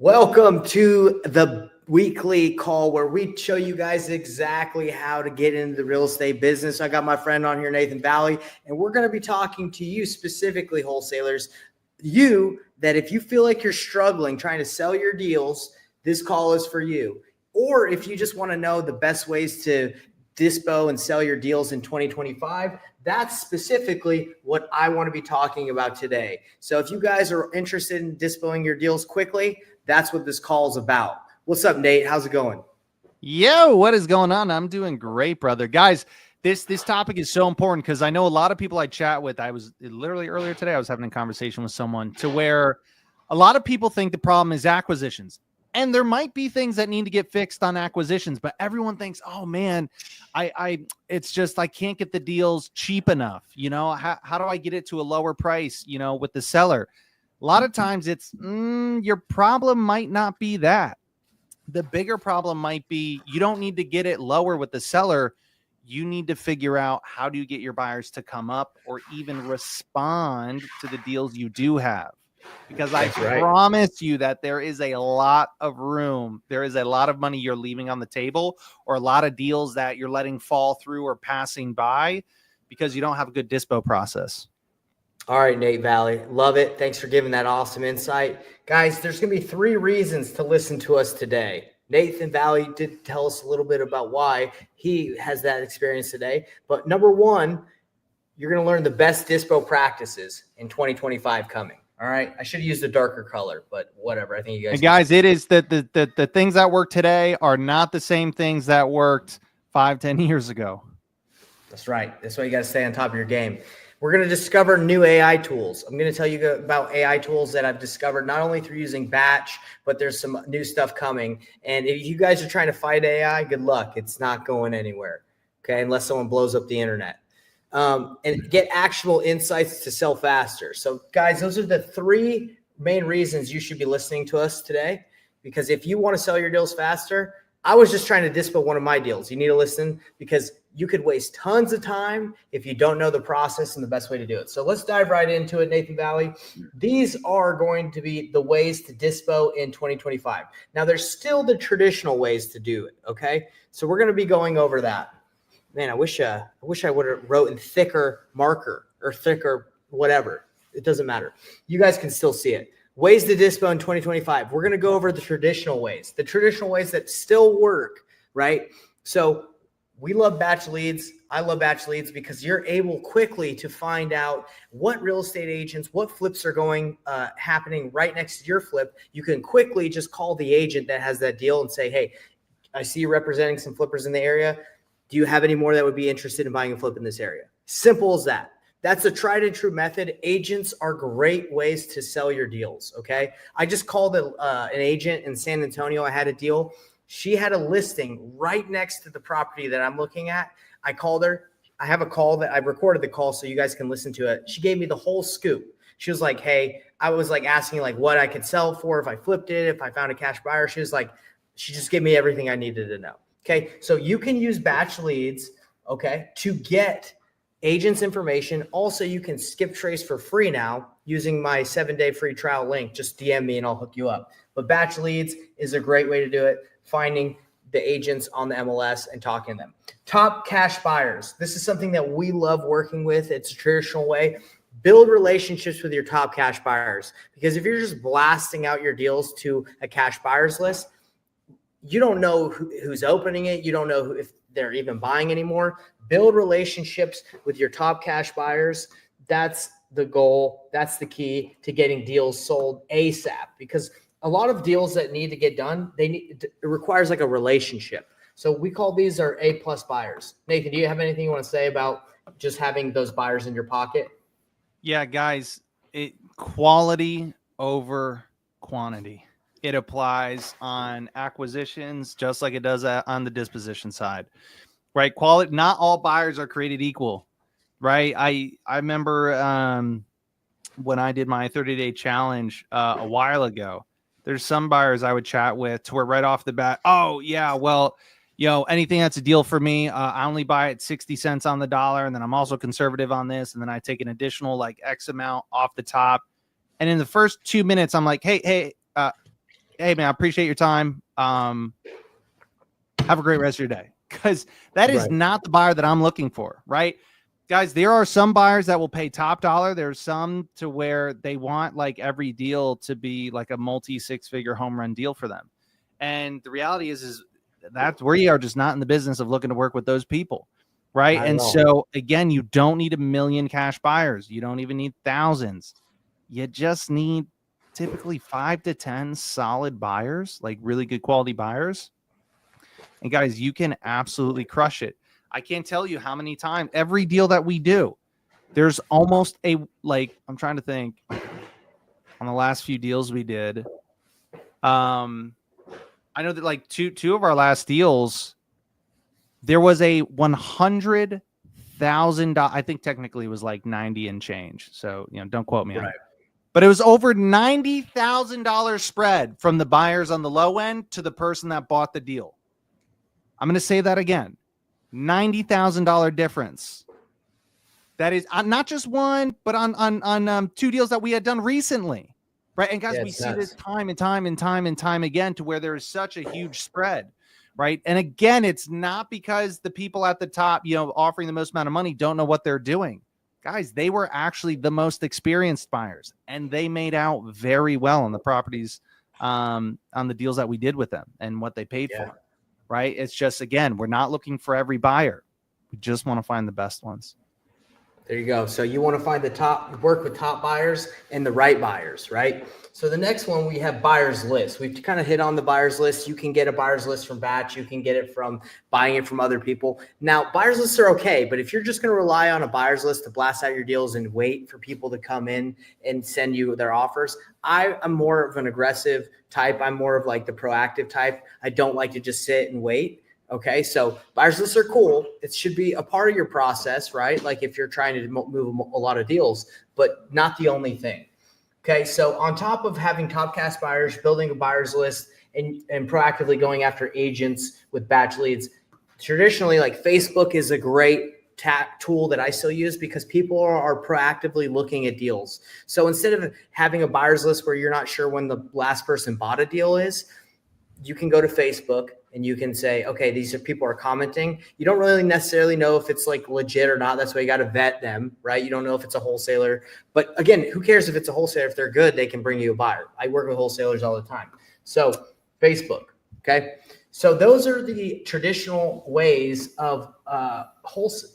Welcome to the weekly call where we show you guys exactly how to get into the real estate business. I got my friend on here, Nathan Valley, and we're going to be talking to you specifically, wholesalers. You that if you feel like you're struggling trying to sell your deals, this call is for you. Or if you just want to know the best ways to dispo and sell your deals in 2025, that's specifically what I want to be talking about today. So if you guys are interested in dispoing your deals quickly, that's what this call is about. What's up, Nate? How's it going? Yo, what is going on? I'm doing great, brother. Guys, this topic is so important because I know a lot of people I chat with. I was literally earlier today, I was having a conversation with someone to where a lot of people think the problem is acquisitions. And there might be things that need to get fixed on acquisitions, but everyone thinks, oh man, it's just, I can't get the deals cheap enough. You know, how do I get it to a lower price, you know, with the seller? A lot of times it's your problem might not be that. The bigger problem might be you don't need to get it lower with the seller. You need to figure out how do you get your buyers to come up or even respond to the deals you do have. Because I promise you that there is a lot of room. There is a lot of money you're leaving on the table or a lot of deals that you're letting fall through or passing by because you don't have a good dispo process. All right, Nate Valley. Love it. Thanks for giving that awesome insight. Guys, there's going to be 3 reasons to listen to us today. Nathan Valley did tell us a little bit about why he has that experience today. But number 1, you're going to learn the best dispo practices in 2025 coming. All right. I should have used a darker color, but whatever. I think you guys. It is the things that work today are not the same things that worked 5-10 years ago. That's right. That's why you got to stay on top of your game. We're going to discover new AI tools. I'm going to tell you about AI tools that I've discovered not only through using Batch, but there's some new stuff coming. And if you guys are trying to fight AI, good luck. It's not going anywhere. Okay. Unless someone blows up the internet. And get actionable insights to sell faster. So guys, those are the 3 main reasons you should be listening to us today, because if you want to sell your deals faster, I was just trying to dispo one of my deals. You need to listen because you could waste tons of time if you don't know the process and the best way to do it. So let's dive right into it, Nathan Valley. These are going to be the ways to dispo in 2025. Now there's still the traditional ways to do it. Okay. So we're going to be going over that. Man, I wish I would have wrote in thicker marker or thicker whatever. It doesn't matter. You guys can still see it. Ways to dispo in 2025. We're going to go over the traditional ways that still work, right? So we love BatchLeads. I love BatchLeads because you're able quickly to find out what real estate agents, what flips are happening right next to your flip. You can quickly just call the agent that has that deal and say, hey, I see you representing some flippers in the area. Do you have any more that would be interested in buying a flip in this area? Simple as that. That's a tried and true method. Agents are great ways to sell your deals, okay? I just called an agent in San Antonio. I had a deal. She had a listing right next to the property that I'm looking at. I called her. I have a call that I recorded the call so you guys can listen to it. She gave me the whole scoop. She was like, hey, I was like asking like what I could sell for if I flipped it, if I found a cash buyer. She just gave me everything I needed to know. Okay, so you can use BatchLeads, okay, to get agents' information. Also, you can skip trace for free now using my 7-day free trial link. Just DM me and I'll hook you up. But BatchLeads is a great way to do it, finding the agents on the MLS and talking to them. Top cash buyers. This is something that we love working with. It's a traditional way. Build relationships with your top cash buyers, because if you're just blasting out your deals to a cash buyers list, you don't know who's opening it. You don't know if they're even buying anymore. Build relationships with your top cash buyers. That's the goal. That's the key to getting deals sold ASAP, because a lot of deals that need to get done, it requires like a relationship. So we call these our A+ buyers. Nathan, do you have anything you want to say about just having those buyers in your pocket? Yeah, guys, quality over quantity. It applies on acquisitions just like it does on the disposition side, right? Quality. Not all buyers are created equal, right? I remember when I did my 30-day challenge a while ago, there's some buyers I would chat with to where right off the bat, oh yeah, well, anything that's a deal for me, I only buy it 60 cents on the dollar. And then I'm also conservative on this. And then I take an additional like X amount off the top. And in the first 2 minutes, I'm like, hey, hey man, I appreciate your time. Have a great rest of your day. Because that is not the buyer that I'm looking for, right? Guys, there are some buyers that will pay top dollar. There's some to where they want like every deal to be like a multi 6-figure home run deal for them. And the reality is that's where you are just not in the business of looking to work with those people. Right. And so again, you don't need 1 million cash buyers. You don't even need thousands. You just need typically 5 to 10 solid buyers, like really good quality buyers. And guys, you can absolutely crush it. I can't tell you how many times every deal that we do, there's almost I'm trying to think on the last few deals we did. I know that like two of our last deals, there was a $100,000. I think technically it was like 90 and change. So, don't quote me on it. But it was over $90,000 spread from the buyers on the low end to the person that bought the deal. I'm going to say that again. $90,000 difference. That is not just one, but on 2 deals that we had done recently, right? And guys, we see this time and time again to where there is such a huge spread, right? And again, it's not because the people at the top, offering the most amount of money don't know what they're doing. Guys, they were actually the most experienced buyers, and they made out very well on the properties, on the deals that we did with them and what they paid for. Right. It's just, again, we're not looking for every buyer. We just want to find the best ones. There you go. So you want to find work with top buyers and the right buyers, right? So the next one, we have buyers list. We've kind of hit on the buyers list. You can get a buyers list from Batch. You can get it from buying it from other people. Now, buyers lists are okay, but if you're just going to rely on a buyers list to blast out your deals and wait for people to come in and send you their offers, I am more of an aggressive type. I'm more of like the proactive type. I don't like to just sit and wait. Okay, so buyers lists are cool. It should be a part of your process, right? Like if you're trying to move a lot of deals, but not the only thing. Okay, so on top of having top cast buyers, building a buyers list, and proactively going after agents with batch leads, traditionally, like Facebook is a great tool that I still use because people are proactively looking at deals. So instead of having a buyers list where you're not sure when the last person bought a deal is, you can go to Facebook and you can say, okay, these are people are commenting. You don't really necessarily know if it's like legit or not. That's why you got to vet them, right? You don't know if it's a wholesaler. But again, who cares if it's a wholesaler? If they're good, they can bring you a buyer. I work with wholesalers all the time. So Facebook, okay? So those are the traditional ways of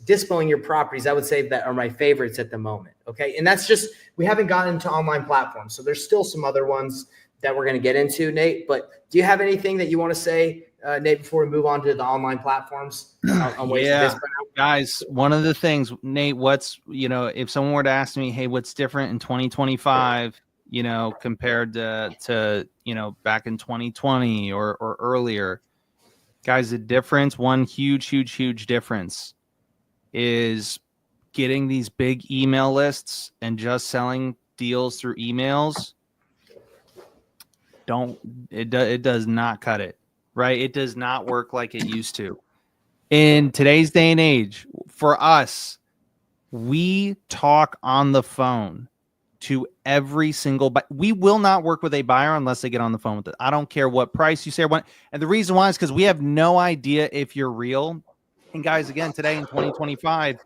dispoing your properties. I would say that are my favorites at the moment, okay? And that's just, we haven't gotten into online platforms. So there's still some other ones that we're going to get into, Nate. But do you have anything that you want to say, Nate, before we move on to the online platforms? Guys, one of the things, Nate, if someone were to ask me, hey, what's different in 2025, compared to back in 2020 or earlier, guys, the difference, one huge difference is getting these big email lists and just selling deals through emails. It does not cut it, right? It does not work like it used to. In today's day and age, for us, we talk on the phone to every single we will not work with a buyer unless they get on the phone with it. I don't care what price you say. And the reason why is because we have no idea if you're real. And guys, again, today in 2025,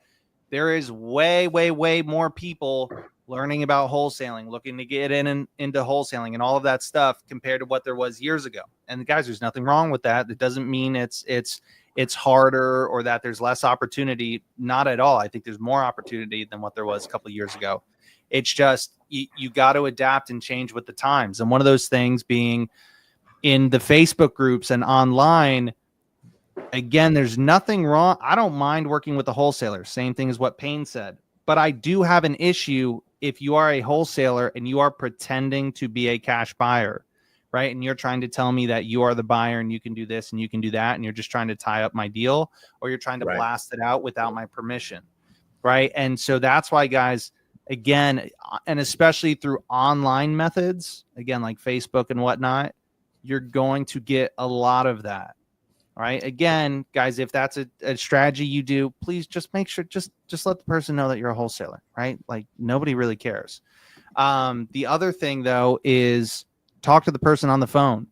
there is way more people learning about wholesaling, looking to get into wholesaling and all of that stuff compared to what there was years ago. And guys, there's nothing wrong with that. It doesn't mean it's harder or that there's less opportunity. Not at all. I think there's more opportunity than what there was a couple of years ago. It's just you got to adapt and change with the times. And one of those things being in the Facebook groups and online, again, there's nothing wrong. I don't mind working with a wholesaler. Same thing as what Payne said. But I do have an issue if you are a wholesaler and you are pretending to be a cash buyer, right? And you're trying to tell me that you are the buyer and you can do this and you can do that, and you're just trying to tie up my deal, or you're trying to blast it out without my permission, right? And so that's why, guys, again, and especially through online methods, again, like Facebook and whatnot, you're going to get a lot of that. All right. Again, guys, if that's a strategy you do, please just make sure, just let the person know that you're a wholesaler, right? Like nobody really cares. The other thing though is talk to the person on the phone.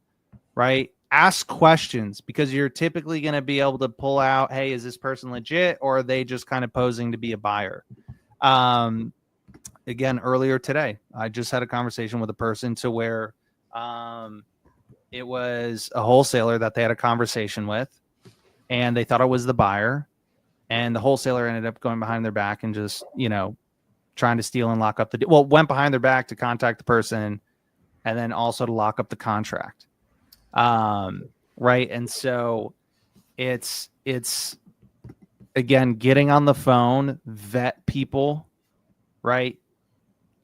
right? Ask questions, because you're typically going to be able to pull out, hey, is this person legit, or are they just kind of posing to be a buyer? Again, earlier today, I just had a conversation with a person to where it was a wholesaler that they had a conversation with, and they thought it was the buyer, and the wholesaler ended up going behind their back and just, trying to steal and lock up went behind their back to contact the person, and then also to lock up the contract. Right. And so it's again, getting on the phone, vet people, right?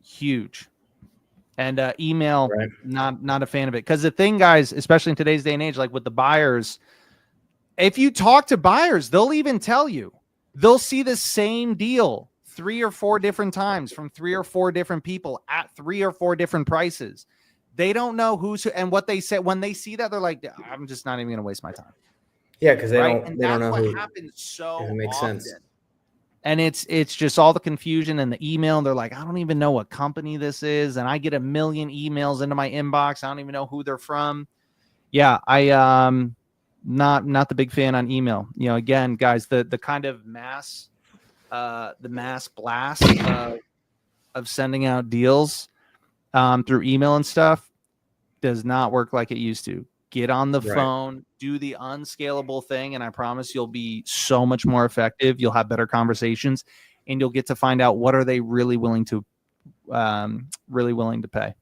Huge. And email, right. Not a fan of it. Because the thing, guys, especially in today's day and age, like with the buyers, if you talk to buyers, they'll even tell you, they'll see the same deal 3 or 4 different times from 3 or 4 different people at 3 or 4 different prices. They don't know who's who, and what they said when they see that, they're like, I'm just not even going to waste my time. Yeah, because they right? don't. They don't know what who happens so it makes often. sense. And it's just all the confusion and the email. They're like, I don't even know what company this is, and I get a million emails into my inbox. I don't even know who they're from. Yeah, I not the big fan on email. Again, guys, the kind of mass blast of sending out deals through email and stuff does not work like it used to. Get on the phone, do the unscalable thing, and I promise you'll be so much more effective. You'll have better conversations, and you'll get to find out what are they really willing to pay.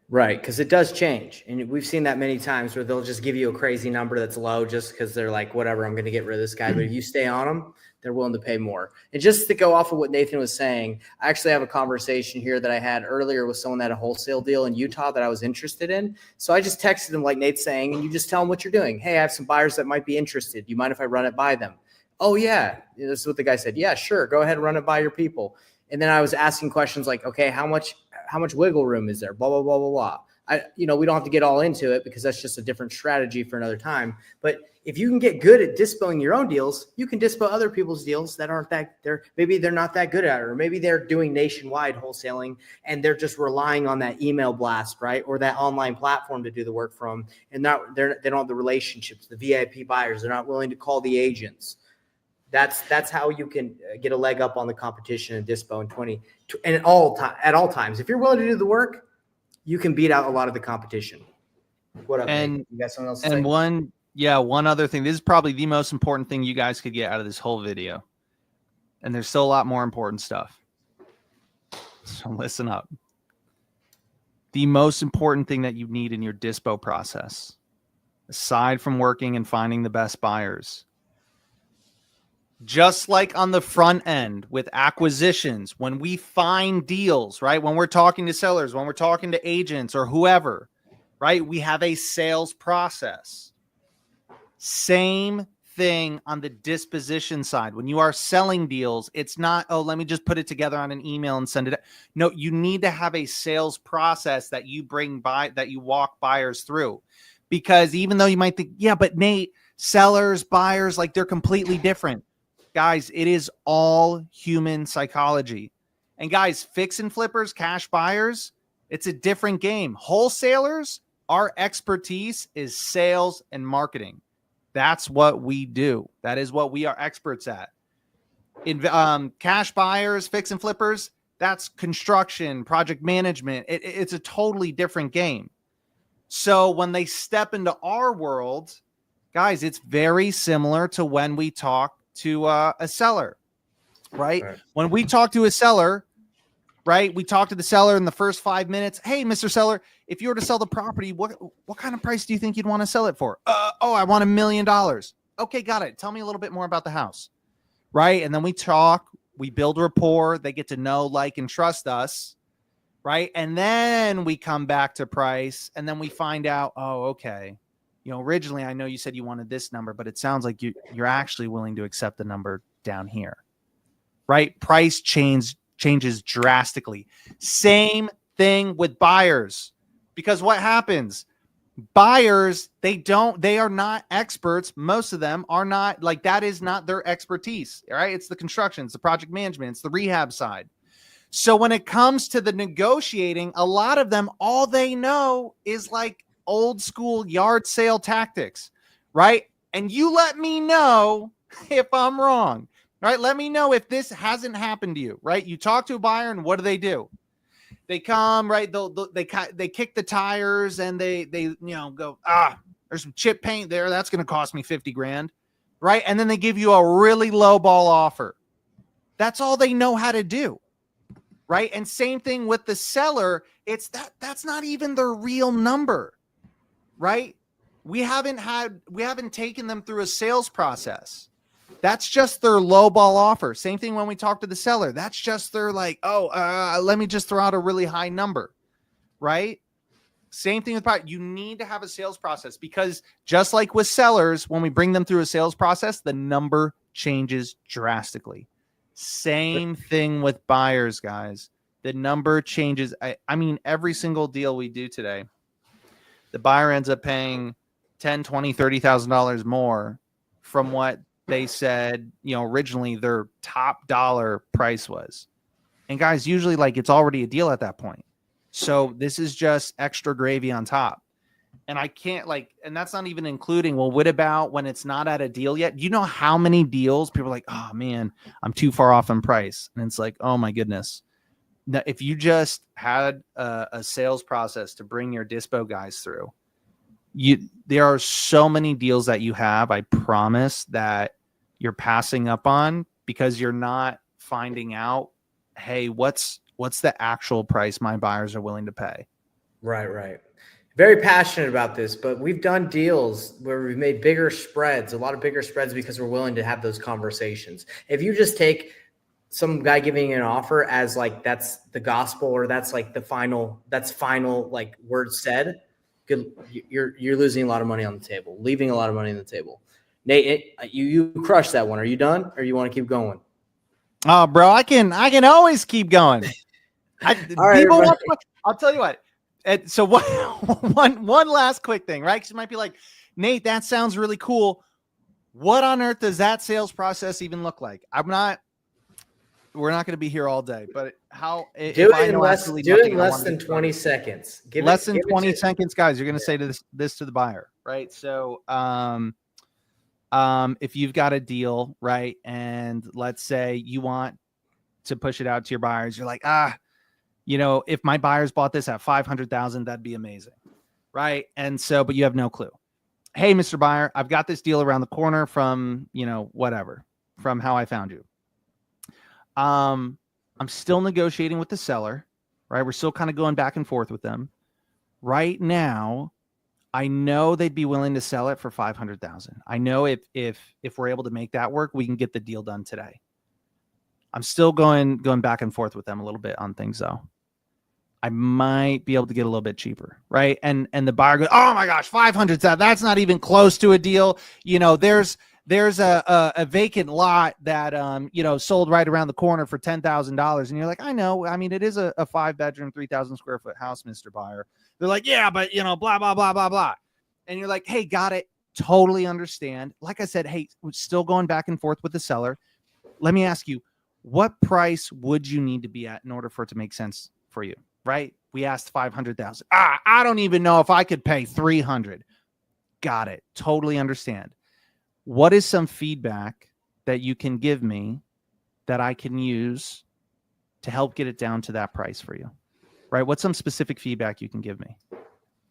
Right, because it does change, and we've seen that many times where they'll just give you a crazy number that's low just because they're like, whatever, I'm going to get rid of this guy. But if you stay on them, they're willing to pay more. And just to go off of what Nathan was saying, I actually have a conversation here that I had earlier with someone that had a wholesale deal in Utah that I was interested in. So I just texted him like Nate's saying, and you just tell them what you're doing. Hey, I have some buyers that might be interested. Do you mind if I run it by them? Oh, yeah. This is what the guy said. Yeah, sure. Go ahead and run it by your people. And then I was asking questions like, okay, how much wiggle room is there? Blah, blah, blah, blah, blah. We don't have to get all into it because that's just a different strategy for another time. But if you can get good at dispoing your own deals, you can dispo other people's deals that aren't that maybe they're not that good at it, or maybe they're doing nationwide wholesaling and they're just relying on that email blast, right? Or that online platform to do the work from. And they don't have the relationships, the VIP buyers. They're not willing to call the agents. That's how you can get a leg up on the competition in dispo at all times. If you're willing to do the work, you can beat out a lot of the competition. What up, and Nate? You got something else to and say? one other thing. This is probably the most important thing you guys could get out of this whole video. And there's still a lot more important stuff. So listen up. The most important thing that you need in your dispo process, aside from working and finding the best buyers, just like on the front end with acquisitions, when we find deals, right? When we're talking to sellers, when we're talking to agents or whoever, right? We have a sales process. Same thing on the disposition side. When you are selling deals, it's not, oh, let me just put it together on an email and send it. No, you need to have a sales process that you walk buyers through. Because even though you might think, yeah, but Nate, sellers, buyers, like they're completely different. Guys, it is all human psychology. And guys, fix and flippers, cash buyers, it's a different game. Wholesalers, our expertise is sales and marketing. That's what we do. That is what we are experts at. Cash buyers, fix and flippers, that's construction, project management. It's a totally different game. So when they step into our world, guys, it's very similar to when we talk to a seller, right? When we talk to a seller, right? We talk to the seller in the first 5 minutes. Hey, Mr. Seller, if you were to sell the property, what kind of price do you think you'd want to sell it for? I want $1 million. Okay, got it. Tell me a little bit more about the house, right? And then we talk, we build rapport. They get to know, like, and trust us, right? And then we come back to price, and then we find out, oh, okay. Originally, I know you said you wanted this number, but it sounds like you're actually willing to accept the number down here, right? Price changes drastically. Same thing with buyers, because what happens? Buyers, they are not experts. Most of them are not, like, that is not their expertise, right? It's the construction, it's the project management, it's the rehab side. So when it comes to the negotiating, a lot of them, all they know is like old school yard sale tactics, right? And you let me know if I'm wrong, right? Let me know if this hasn't happened to you, right? You talk to a buyer and what do? They come, right? They kick the tires and they go, there's some chip paint there. That's going to cost me 50 grand, right? And then they give you a really low ball offer. That's all they know how to do, right? And same thing with the seller. That's not even their real number, right? We haven't taken them through a sales process. That's just their low ball offer. Same thing when we talk to the seller. That's just their let me just throw out a really high number, right? Same thing with buyer. You need to have a sales process because just like with sellers, when we bring them through a sales process, the number changes drastically. Same thing with buyers, guys. The number changes. I mean, every single deal we do today, the buyer ends up paying $10,000, $20,000, $30,000 more from what they said, originally their top dollar price was. And guys, usually it's already a deal at that point. So this is just extra gravy on top. And I can't and that's not even including, well, what about when it's not at a deal yet? You know how many deals people are like, oh man, I'm too far off in price. And it's like, oh my goodness. Now, if you just had a sales process to bring your Dispo guys through, there are so many deals that you have, I promise, that you're passing up on because you're not finding out, hey, what's the actual price my buyers are willing to pay? Right. Very passionate about this, but we've done deals where we've made bigger spreads, a lot of bigger spreads because we're willing to have those conversations. If you just take some guy giving an offer as that's the gospel or that's the final word said, good, you're losing a lot of money on the table, leaving a lot of money on the table. Nate, you crushed that one. Are you done or you want to keep going? Oh, bro, I can always keep going. All right, I'll tell you what. So one last quick thing, right? Because you might be like, Nate, that sounds really cool. What on earth does that sales process even look like? We're not going to be here all day, but do it in less than 20 seconds. Less than 20 seconds, guys. You're going to say to this to the buyer, right? So, if you've got a deal, right, and let's say you want to push it out to your buyers, you're like, if my buyers bought this at 500,000, that'd be amazing, right? And so, but you have no clue. Hey, Mr. Buyer, I've got this deal around the corner from, from how I found you. I'm still negotiating with the seller, right? We're still kind of going back and forth with them. Right now, I know they'd be willing to sell it for 500,000. I know if we're able to make that work, we can get the deal done today. I'm still going back and forth with them a little bit on things though. I might be able to get a little bit cheaper, right? And the buyer goes, oh my gosh, 500, that's not even close to a deal. There's a vacant lot that, sold right around the corner for $10,000. And you're like, I know. I mean, it is a 5-bedroom, 3,000 square foot house, Mr. Buyer. They're like, yeah, but blah, blah, blah, blah, blah. And you're like, hey, got it. Totally understand. Like I said, hey, we're still going back and forth with the seller. Let me ask you, what price would you need to be at in order for it to make sense for you? Right? We asked 500,000. I don't even know if I could pay 300. Got it. Totally understand. What is some feedback that you can give me that I can use to help get it down to that price for you? Right? What's some specific feedback you can give me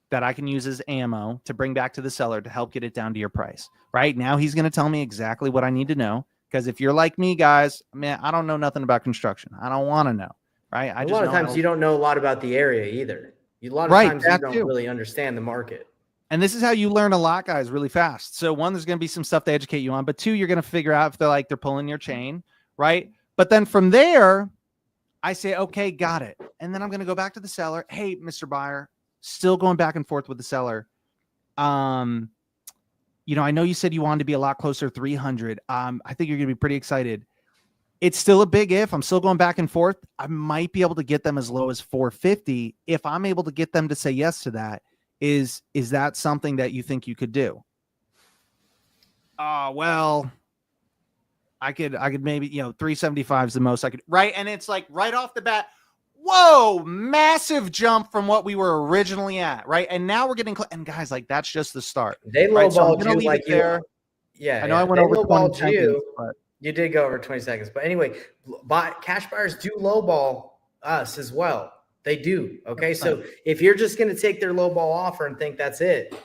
that I can use as ammo to bring back to the seller to help get it down to your price? Right now, he's going to tell me exactly what I need to know. Because if you're like me, guys, man, I don't know nothing about construction. I don't want to know. Right? A lot of times you don't know a lot about the area either. A lot of times you don't really understand the market. And this is how you learn a lot, guys, really fast. So one, there's going to be some stuff to educate you on, but two, you're going to figure out if they're pulling your chain, right? But then from there, I say, okay, got it. And then I'm going to go back to the seller. Hey, Mr. Buyer, still going back and forth with the seller. I know you said you wanted to be a lot closer to 300. I think you're going to be pretty excited. It's still a big if. I'm still going back and forth. I might be able to get them as low as 450. If I'm able to get them to say yes to that, is that something that you think you could do? Well, I could maybe, 375 is the most I could. Right. And it's like right off the bat, whoa, massive jump from what we were originally at, right? And now we're getting, and guys, like that's just the start. They right? So I'm lowballed gonna you leave like it you. there. Yeah, I know I went they over 20 lowballed seconds, you. but You did go over 20 seconds. But anyway, cash buyers do lowball us as well. They do. Okay. So if you're just going to take their lowball offer and think that's it,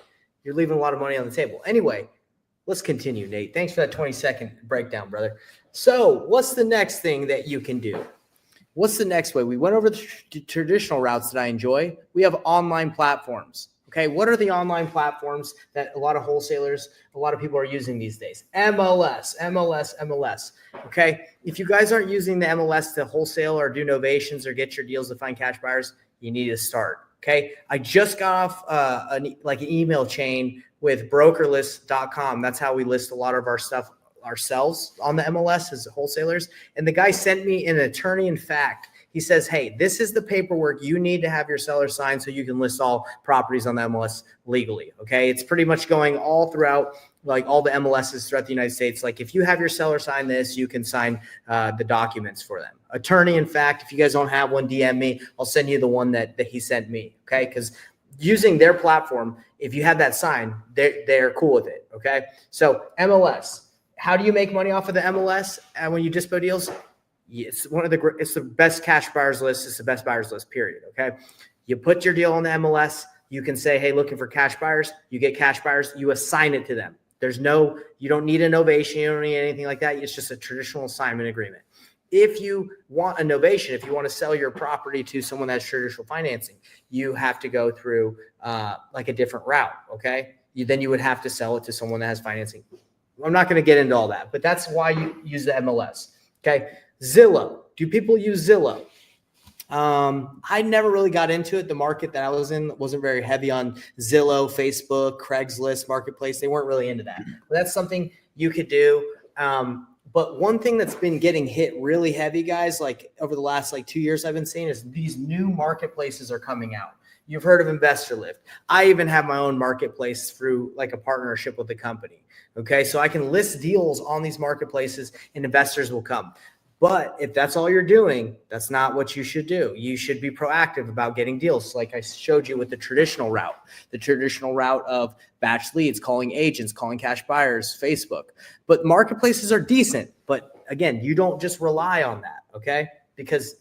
you're leaving a lot of money on the table. Anyway, let's continue, Nate. Thanks for that 20-second breakdown, brother. So what's the next thing that you can do? What's the next way? We went over the traditional routes that I enjoy. We have online platforms. Okay, what are the online platforms that a lot of wholesalers, a lot of people are using these days? MLS, MLS, MLS. Okay, if you guys aren't using the MLS to wholesale or do novations or get your deals to find cash buyers, you need to start. Okay, I just got off an email chain with brokerlist.com. That's how we list a lot of our stuff ourselves on the MLS as wholesalers. And the guy sent me an attorney in fact. He says, hey, this is the paperwork you need to have your seller sign so you can list all properties on the MLS legally. Okay. It's pretty much going all throughout, like all the MLSs throughout the United States. Like if you have your seller sign this, you can sign the documents for them. Attorney, in fact, if you guys don't have one, DM me. I'll send you the one that he sent me. Okay. Because using their platform, if you have that sign, they're cool with it. Okay. So MLS, how do you make money off of the MLS when you dispo deals? It's it's the best cash buyers list. It's the best buyers list, period. Okay. You put your deal on the MLS. You can say, hey, looking for cash buyers. You get cash buyers. You assign it to them. You don't need a novation. You don't need anything like that. It's just a traditional assignment agreement. If you want a novation, if you want to sell your property to someone that's traditional financing, you have to go through like a different route. Okay. Then you would have to sell it to someone that has financing. I'm not going to get into all that, but that's why you use the MLS. Okay. Zillow. Do people use Zillow? I never really got into it. The market that I was in wasn't very heavy on Zillow, Facebook, Craigslist, Marketplace. They weren't really into that. But that's something you could do. But one thing that's been getting hit really heavy, guys, like over the last 2 years I've been seeing is these new marketplaces are coming out. You've heard of Investor Lift. I even have my own marketplace through like a partnership with the company. Okay. So I can list deals on these marketplaces and investors will come. But if that's all you're doing, that's not what you should do. You should be proactive about getting deals. Like I showed you with the traditional route of BatchLeads, calling agents, calling cash buyers, Facebook. But marketplaces are decent. But again, you don't just rely on that, okay? Because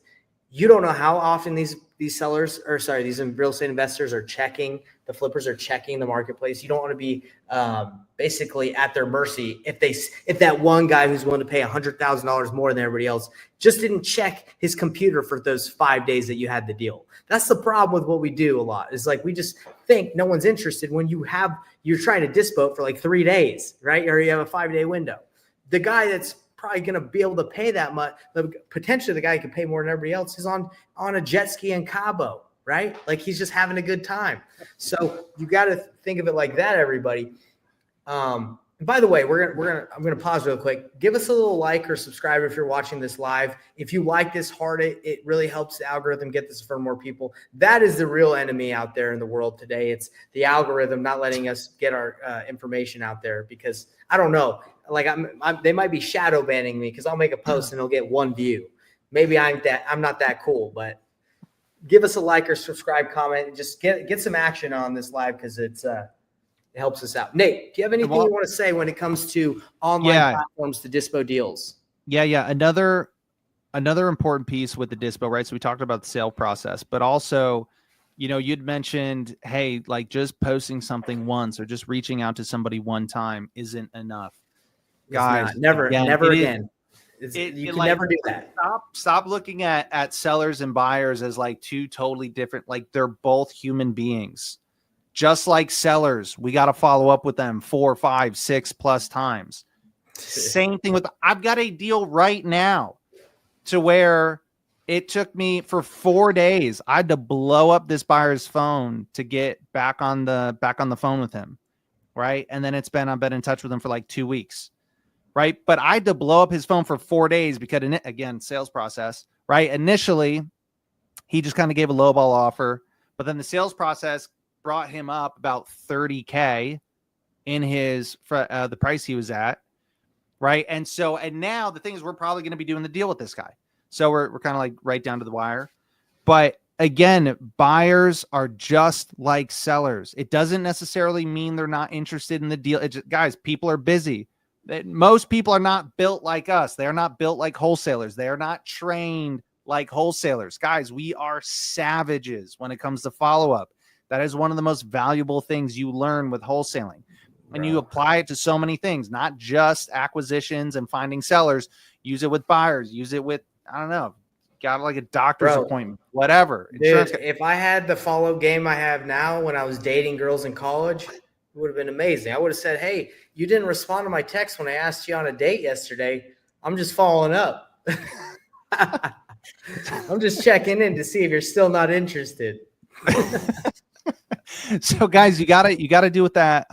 you don't know how often these real estate investors are checking, the flippers are checking the marketplace. You don't want to be basically at their mercy if that one guy who's willing to pay $100,000 more than everybody else just didn't check his computer for those 5 days that you had the deal. That's the problem with what we do a lot. Is like we just think no one's interested when you're trying to dispo for 3 days, right? Or you have a 5-day window. The guy that's probably going to be able to pay that much. Potentially the guy who can pay more than everybody else is on a jet ski in Cabo, right? Like he's just having a good time. So you got to think of it like that, everybody. And by the way, I'm going to pause real quick. Give us a little like or subscribe if you're watching this live. If you like this hard, it really helps the algorithm get this for more people. That is the real enemy out there in the world today. It's the algorithm not letting us get our information out there because I don't know. Like they might be shadow banning me because I'll make a post and it'll get 1 view. Maybe I'm not that cool, but give us a like or subscribe, comment, and just get some action on this live because it helps us out. Nate, do you have anything you want to say when it comes to online platforms to dispo deals? Yeah. Another important piece with the dispo, right? So we talked about the sale process, but also, you'd mentioned, hey, like just posting something once or just reaching out to somebody one time isn't enough. Guys, never again. You can never do that. Stop looking at sellers and buyers as like two totally different, like they're both human beings. Just like sellers, we got to follow up with them 4, 5, 6+ times. Same thing I've got a deal right now to where it took me for 4 days. I had to blow up this buyer's phone to get back on the phone with him. Right. And then I've been in touch with him for like 2 weeks. Right. But I had to blow up his phone for 4 days because again, sales process, right? Initially, he just kind of gave a lowball offer, but then the sales process brought him up about $30K in the price he was at. Right. And now the thing is we're probably going to be doing the deal with this guy. So we're kind of like right down to the wire. But again, buyers are just like sellers. It doesn't necessarily mean they're not interested in the deal. Guys, people are busy. Most people are not built like us. They are not built like wholesalers. They are not trained like wholesalers. Guys, we are savages when it comes to follow-up. That is one of the most valuable things you learn with wholesaling. And you apply it to so many things, not just acquisitions and finding sellers. Use it with buyers. Use it with, I don't know, got like a doctor's appointment, whatever. Dude, if I had the follow-up game I have now when I was dating girls in college, it would have been amazing. I would have said, hey, you didn't respond to my text when I asked you on a date yesterday. I'm just following up. I'm just checking in to see if you're still not interested. So guys, you gotta do with that.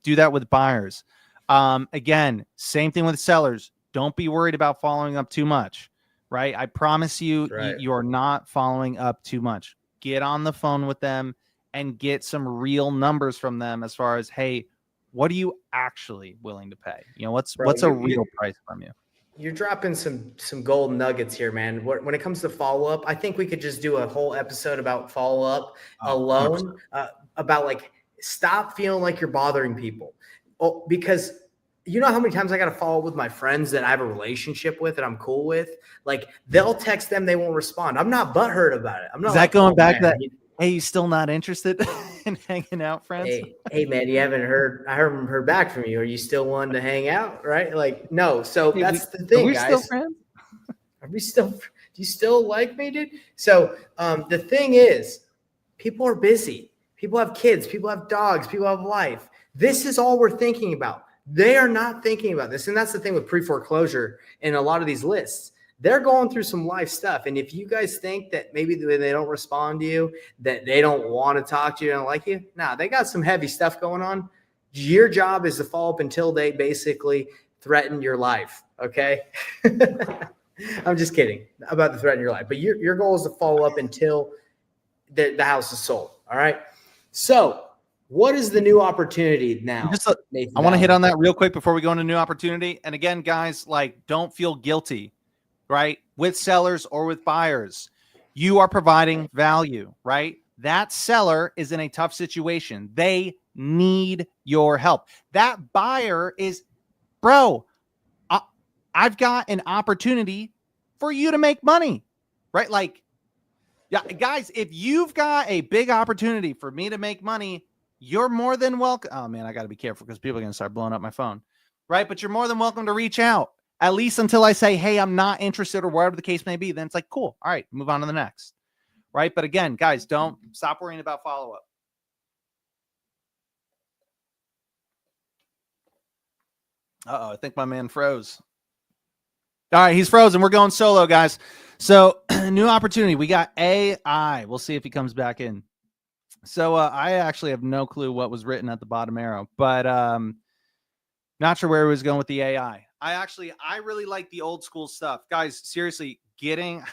Do that with buyers. Again, same thing with sellers. Don't be worried about following up too much, right? I promise you, you are not following up too much. Get on the phone with them and get some real numbers from them as far as, hey, what are you actually willing to pay? You know, what's a real price from you? You're dropping some gold nuggets here, man. When it comes to follow-up, I think we could just do a whole episode about follow-up alone, about like, stop feeling like you're bothering people. Oh, because you know how many times I got to follow up with my friends that I have a relationship with and I'm cool with? Like, they'll text them, they won't respond. I'm not butthurt about it. I'm not. Is that going back to that? Hey, you still not interested in hanging out, friends? Hey, man, you haven't heard. I haven't heard back from you. Are you still wanting to hang out? Right? Like, no. So that's the thing, are we guys. Still friends? Are we still? Do you still like me, dude? So the thing is, people are busy. People have kids. People have dogs. People have life. This is all we're thinking about. They are not thinking about this, and that's the thing with pre-foreclosure and a lot of these lists. They're going through some life stuff. And if you guys think that maybe they don't respond to you, that they don't want to talk to you and like you, nah, they got some heavy stuff going on. Your job is to follow up until they basically threaten your life. Okay. I'm just kidding about the threaten your life, but your goal is to follow up until the house is sold. All right. So what is the new opportunity now? I want to hit on that real quick before we go into new opportunity. And again, guys, like, don't feel guilty. Right? With sellers or with buyers, you are providing value, right? That seller is in a tough situation. They need your help. That buyer is, bro, I've got an opportunity for you to make money, right? Like, yeah, guys, if you've got a big opportunity for me to make money, you're more than welcome. Oh man, I got to be careful because people are going to start blowing up my phone, right? But you're more than welcome to reach out. At least until I say, hey, I'm not interested or whatever the case may be, then it's like, cool. All right, move on to the next. Right. But again, guys, don't stop worrying about follow-up. Uh-oh, I think my man froze. All right, he's frozen. We're going solo, guys. So new opportunity. We got AI. We'll see if he comes back in. So I actually have no clue what was written at the bottom arrow, but not sure where he was going with the AI. I really like the old school stuff. Guys, seriously, getting,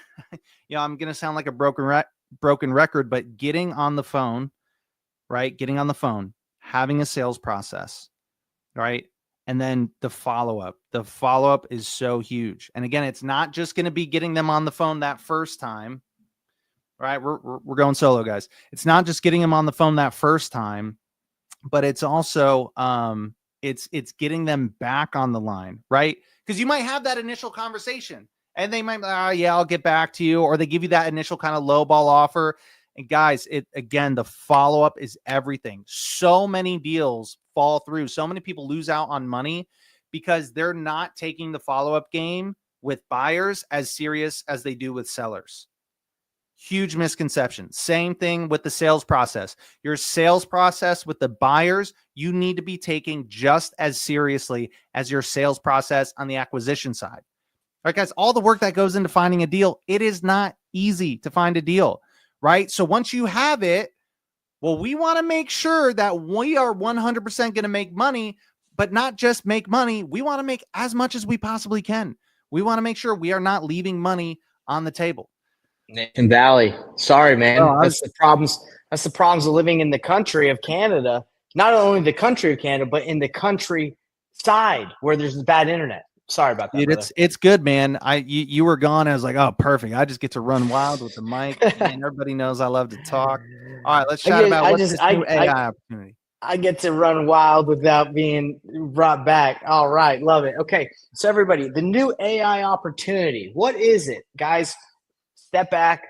I'm going to sound like a broken record, but getting on the phone, right? Getting on the phone, having a sales process, right? And then the follow-up. The follow-up is so huge. And again, it's not just going to be getting them on the phone that first time, right? We're going solo, guys. It's not just getting them on the phone that first time, but it's also, it's getting them back on the line, right? Because you might have that initial conversation and they might, yeah, I'll get back to you. Or they give you that initial kind of low ball offer. And guys, again, the follow-up is everything. So many deals fall through. So many people lose out on money because they're not taking the follow-up game with buyers as serious as they do with sellers. Huge misconception. Same thing with the sales process. Your sales process with the buyers, you need to be taking just as seriously as your sales process on the acquisition side. All right, guys, all the work that goes into finding a deal, it is not easy to find a deal, right? So once you have it, well, we want to make sure that we are 100% going to make money, but not just make money. We want to make as much as we possibly can. We want to make sure we are not leaving money on the table. Nation Valley. Sorry, man. That's the problems. That's the problems of living in the country of Canada. Not only the country of Canada, but in the countryside where there's bad internet. Sorry about that, Dude, brother. it's good, man. You were gone. I was like, oh, perfect. I just get to run wild with the mic, and everybody knows I love to talk. All right, let's chat about what's this new AI opportunity. I get to run wild without being brought back. All right, love it. Okay, so everybody, the new AI opportunity. What is it, guys? Step back.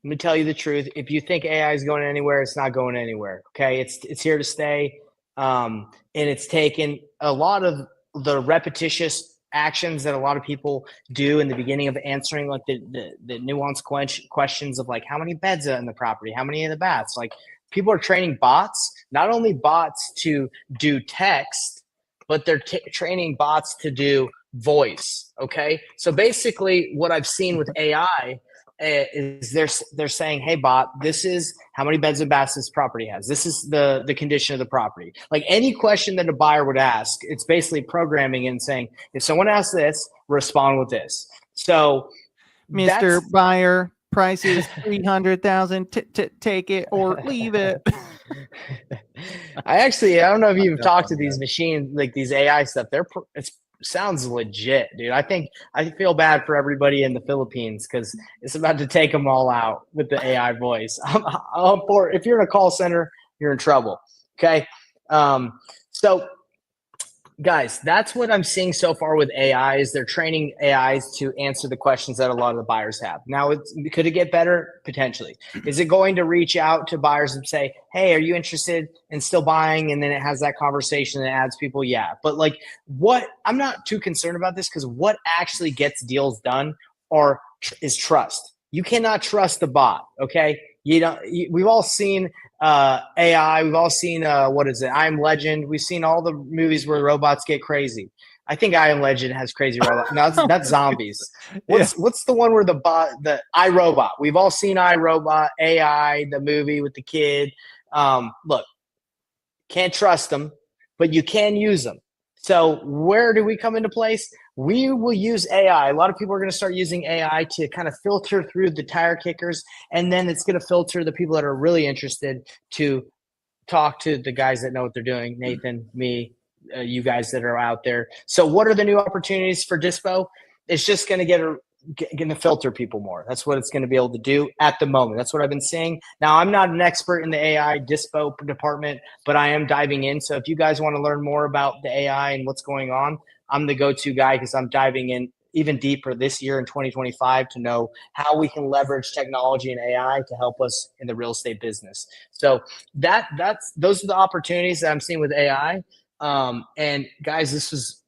Let me tell you the truth. If you think AI is going anywhere, it's not going anywhere. Okay, it's here to stay, and it's taken a lot of the repetitious actions that a lot of people do in the beginning of answering like the nuanced questions of like how many beds are in the property, how many in the baths. Like people are training bots, not only bots to do text, but they're training bots to do voice. Okay, so basically, what I've seen with AI is they're saying, hey bot, this is how many beds and baths this property has, this is the condition of the property. Like any question that a buyer would ask, it's basically programming and saying, if someone asks this, respond with this. So Mr. Buyer, price is 300,000. Take it or leave it. I don't know if you've talked to these machines, like these AI stuff. It's sounds legit, dude. I feel bad for everybody in the Philippines because it's about to take them all out with the AI voice. If you're in a call center, you're in trouble. Okay. So guys, that's what I'm seeing so far with AI is they're training AIs to answer the questions that a lot of the buyers have. Now, could it get better? Potentially. Is it going to reach out to buyers and say, hey, are you interested in still buying? And then it has that conversation and adds people. Yeah. But like I'm not too concerned about this because what actually gets deals done is trust. You cannot trust the bot. Okay. We've all seen AI. We've all seen what is it? I Am Legend. We've seen all the movies where robots get crazy. I think I Am Legend has crazy robots. No, that's zombies. What's the one where the iRobot? We've all seen iRobot, AI, the movie with the kid. Look, can't trust them, but you can use them. So where do we come into place? We will use AI. A lot of people are going to start using AI to kind of filter through the tire kickers, and then it's going to filter the people that are really interested to talk to the guys that know what they're doing. Nathan, me, you guys that are out there. So what are the new opportunities for Dispo? It's just going to going to filter people more. That's what it's going to be able to do at the moment. That's what I've been seeing. Now, I'm not an expert in the AI Dispo department, but I am diving in. So if you guys want to learn more about the AI and what's going on, I'm the go-to guy because I'm diving in even deeper this year in 2025 to know how we can leverage technology and AI to help us in the real estate business. So those are the opportunities that I'm seeing with AI. And guys, this was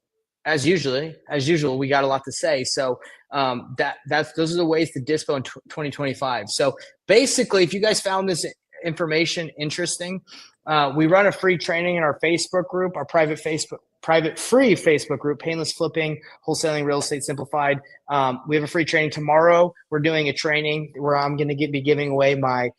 as usual, we got a lot to say. So those are the ways to Dispo in 2025. So basically, if you guys found this information interesting, we run a free training in our Facebook group, our private free Facebook group, Painless Flipping, Wholesaling Real Estate Simplified. We have a free training tomorrow. We're doing a training where I'm going to be giving away my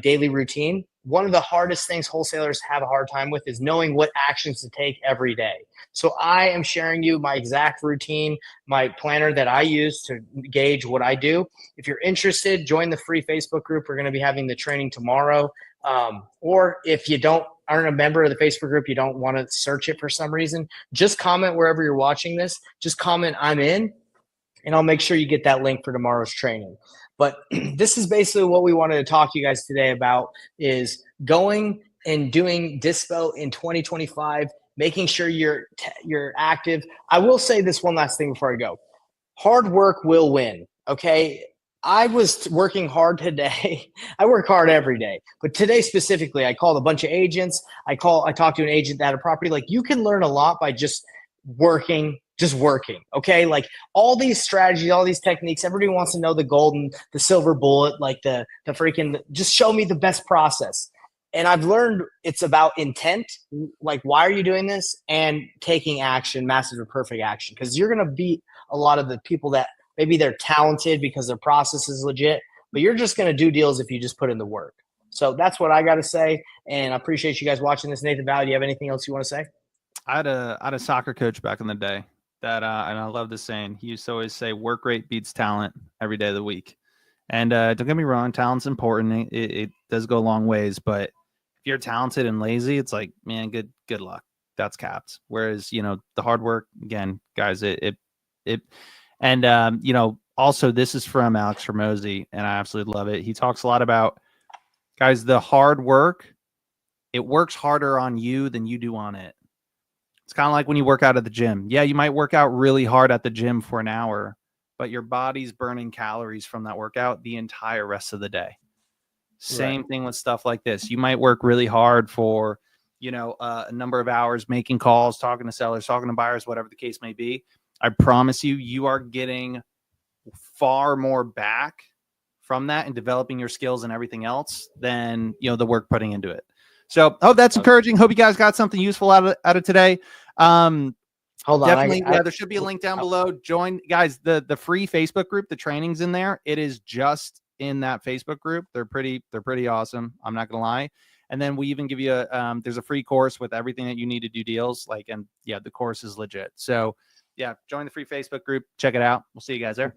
daily routine. One of the hardest things wholesalers have a hard time with is knowing what actions to take every day. So I am sharing you my exact routine, my planner that I use to gauge what I do. If you're interested, join the free Facebook group. We're going to be having the training tomorrow. Or if you aren't a member of the Facebook group, you don't want to search it for some reason, just comment wherever you're watching this. Just comment, I'm in, and I'll make sure you get that link for tomorrow's training. But this is basically what we wanted to talk to you guys today about is going and doing Dispo in 2025, making sure you're active. I will say this one last thing before I go. Hard work will win, okay? I was working hard today. I work hard every day, but today specifically, I called a bunch of agents. I talked to an agent that had a property. Like you can learn a lot by just working. Okay. Like all these strategies, all these techniques, everybody wants to know the silver bullet, like the freaking, just show me the best process. And I've learned it's about intent. Like, why are you doing this? And taking action, massive or perfect action. Cause you're going to beat a lot of the people that maybe they're talented because their process is legit, but you're just going to do deals if you just put in the work. So that's what I got to say. And I appreciate you guys watching this. Nathan Valley, do you have anything else you want to say? I had a soccer coach back in the day that, and I love this saying. He used to always say, work rate beats talent every day of the week. And don't get me wrong, talent's important. It does go a long ways, but if you're talented and lazy, it's like, man, good luck. that's capped. Whereas, you know, the hard work, again, guys, you know, also this is from Alex Hormozy, and I absolutely love it. He talks a lot about, guys, the hard work, it works harder on you than you do on it. It's kind of like when you work out at the gym. Yeah, you might work out really hard at the gym for an hour, but your body's burning calories from that workout the entire rest of the day. Same thing with stuff like this. You might work really hard for, you know, a number of hours, making calls, talking to sellers, talking to buyers, whatever the case may be. I promise you, you are getting far more back from that and developing your skills and everything else than, you know, the work putting into it. So, that's encouraging. Hope you guys got something useful out of today. Hold on. Definitely. There should be a link down below. Join, guys, the free Facebook group. The training's in there. It is just in that Facebook group. They're pretty awesome. I'm not gonna lie. And then we even give you there's a free course with everything that you need to do deals. And yeah, the course is legit. So yeah, join the free Facebook group. Check it out. We'll see you guys there.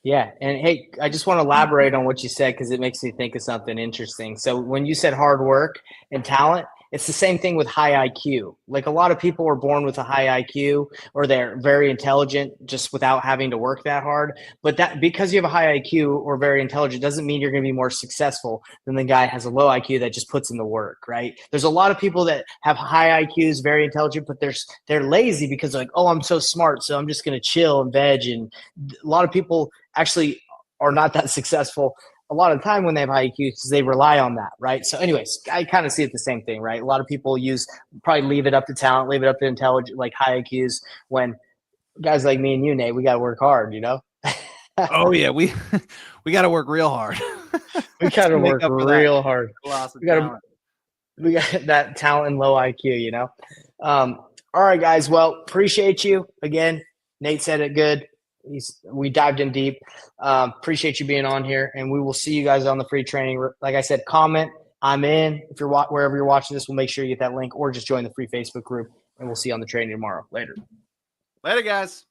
Yeah. And hey, I just want to elaborate on what you said because it makes me think of something interesting. So when you said hard work and talent, it's the same thing with high IQ. Like a lot of people are born with a high IQ or they're very intelligent just without having to work that hard. But that because you have a high IQ or very intelligent doesn't mean you're going to be more successful than the guy who has a low IQ that just puts in the work, right? There's a lot of people that have high IQs, very intelligent, but they're lazy because they're like, oh, I'm so smart, so I'm just going to chill and veg. And a lot of people actually are not that successful a lot of the time when they have high IQ because they rely on that, right? So anyways, I kind of see it the same thing, right? A lot of people probably leave it up to talent, leave it up to intelligent, like high IQs, when guys like me and you, Nate, we got to work hard, you know? Oh yeah, we got to work real hard. We got to work real hard. We got that talent and low IQ, you know? All right, guys. Well, appreciate you. Again, Nate said it good. We dived in deep. Appreciate you being on here, and we will see you guys on the free training. Like I said, comment. I'm in. If you're wherever you're watching this, we'll make sure you get that link, or just join the free Facebook group, and we'll see you on the training tomorrow. Later, guys.